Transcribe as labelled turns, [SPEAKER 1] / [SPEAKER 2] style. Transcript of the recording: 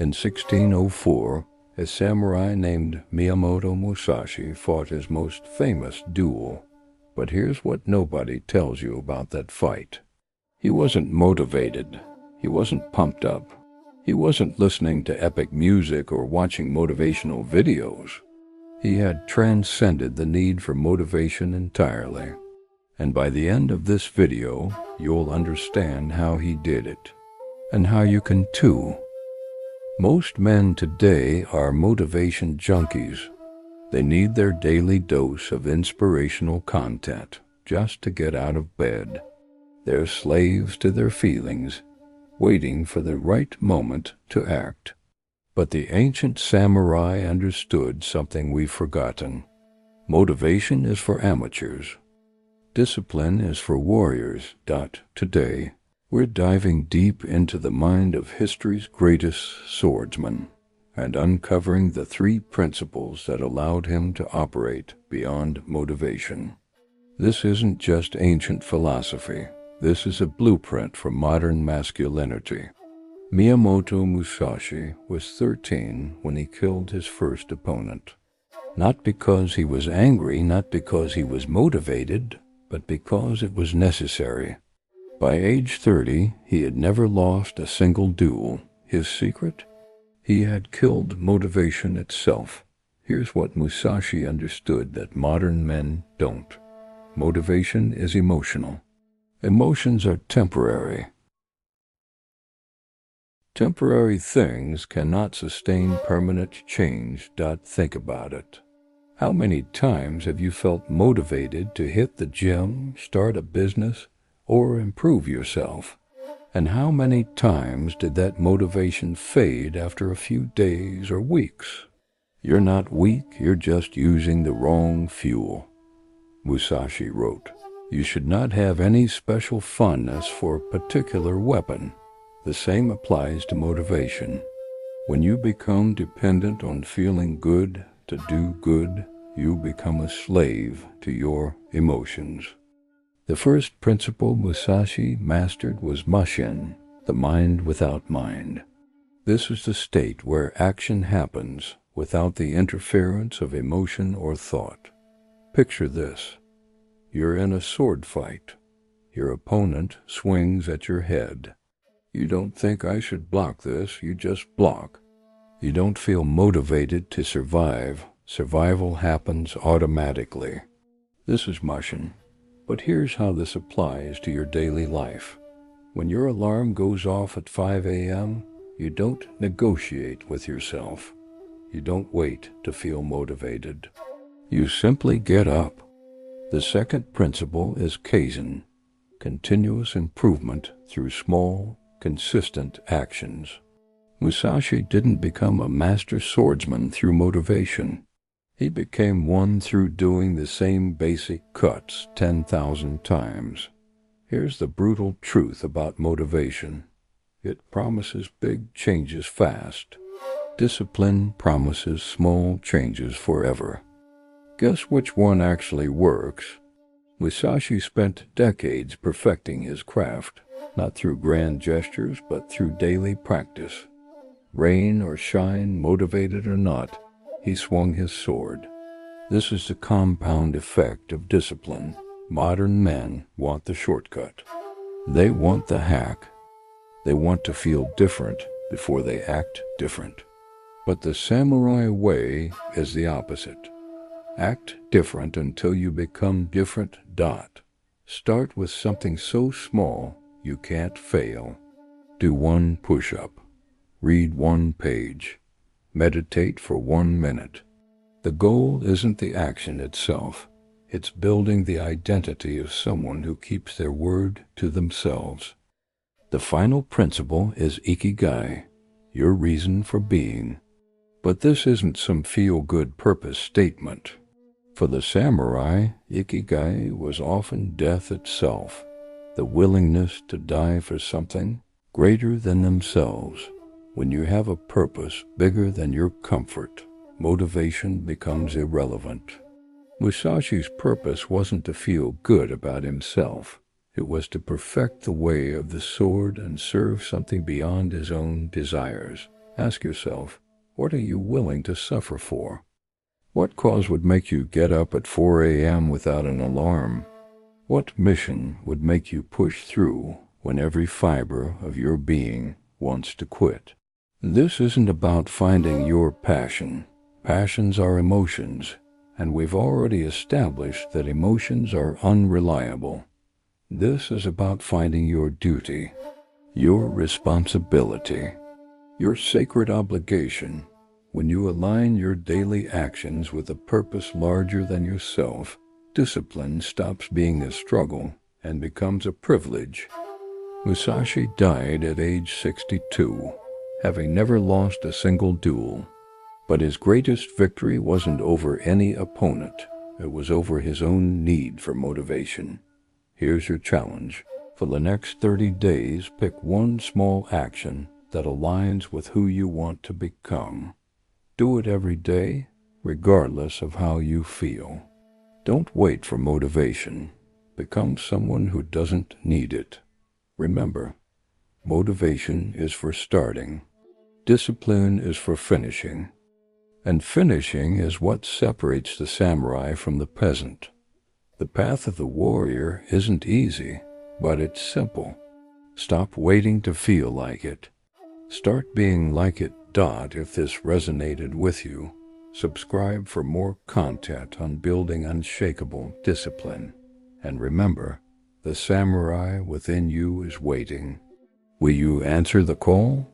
[SPEAKER 1] In 1604, a samurai named Miyamoto Musashi fought his most famous duel. But here's what nobody tells you about that fight. He wasn't motivated. He wasn't pumped up. He wasn't listening to epic music or watching motivational videos. He had transcended the need for motivation entirely. And by the end of this video, you'll understand how he did it. And how you can too. Most men today are motivation junkies. They need their daily dose of inspirational content just to get out of bed. They're slaves to their feelings, waiting for the right moment to act. But the ancient samurai understood something we've forgotten. Motivation is for amateurs. Discipline is for warriors. Today, we're diving deep into the mind of history's greatest swordsman and uncovering the 3 principles that allowed him to operate beyond motivation. This isn't just ancient philosophy. This is a blueprint for modern masculinity. Miyamoto Musashi was 13 when he killed his first opponent. Not because he was angry, not because he was motivated, but because it was necessary. By age 30, he had never lost a single duel. His secret? He had killed motivation itself. Here's what Musashi understood that modern men don't. Motivation is emotional. Emotions are temporary. Temporary things cannot sustain permanent change. Think about it. How many times have you felt motivated to hit the gym, start a business, or improve yourself? And how many times did that motivation fade after a few days or weeks? You're not weak, you're just using the wrong fuel. Musashi wrote, "You should not have any special fondness for a particular weapon." The same applies to motivation. When you become dependent on feeling good to do good, you become a slave to your emotions. The first principle Musashi mastered was Mushin, the mind without mind. This is the state where action happens without the interference of emotion or thought. Picture this. You're in a sword fight. Your opponent swings at your head. You don't think I should block this, you just block. You don't feel motivated to survive. Survival happens automatically. This is Mushin. But here's how this applies to your daily life. When your alarm goes off at 5 a.m., you don't negotiate with yourself. You don't wait to feel motivated. You simply get up. The second principle is Kaizen, continuous improvement through small, consistent actions. Musashi didn't become a master swordsman through motivation. He became one through doing the same basic cuts 10,000 times. Here's the brutal truth about motivation. It promises big changes fast. Discipline promises small changes forever. Guess which one actually works? Musashi spent decades perfecting his craft, not through grand gestures, but through daily practice. Rain or shine, motivated or not, he swung his sword. This is the compound effect of discipline. Modern men want the shortcut. They want the hack. They want to feel different before they act different. But the samurai way is the opposite. Act different until you become different. Start with something so small you can't fail. Do 1 push-up. Read 1 page. Meditate for 1 minute. The goal isn't the action itself. It's building the identity of someone who keeps their word to themselves. The final principle is Ikigai, your reason for being. But this isn't some feel-good purpose statement. For the samurai, Ikigai was often death itself, the willingness to die for something greater than themselves. When you have a purpose bigger than your comfort, motivation becomes irrelevant. Musashi's purpose wasn't to feel good about himself. It was to perfect the way of the sword and serve something beyond his own desires. Ask yourself, what are you willing to suffer for? What cause would make you get up at 4 a.m. without an alarm? What mission would make you push through when every fiber of your being wants to quit? This isn't about finding your passion. Passions are emotions, and we've already established that emotions are unreliable. This is about finding your duty, your responsibility, your sacred obligation. When you align your daily actions with a purpose larger than yourself, discipline stops being a struggle and becomes a privilege. Musashi died at age 62, having never lost a single duel. But his greatest victory wasn't over any opponent. It was over his own need for motivation. Here's your challenge. For the next 30 days, pick one small action that aligns with who you want to become. Do it every day, regardless of how you feel. Don't wait for motivation. Become someone who doesn't need it. Remember, motivation is for starting. Discipline is for finishing. And finishing is what separates the samurai from the peasant. The path of the warrior isn't easy, but it's simple. Stop waiting to feel like it. Start being like it. If this resonated with you, subscribe for more content on building unshakable discipline. And remember, the samurai within you is waiting. Will you answer the call?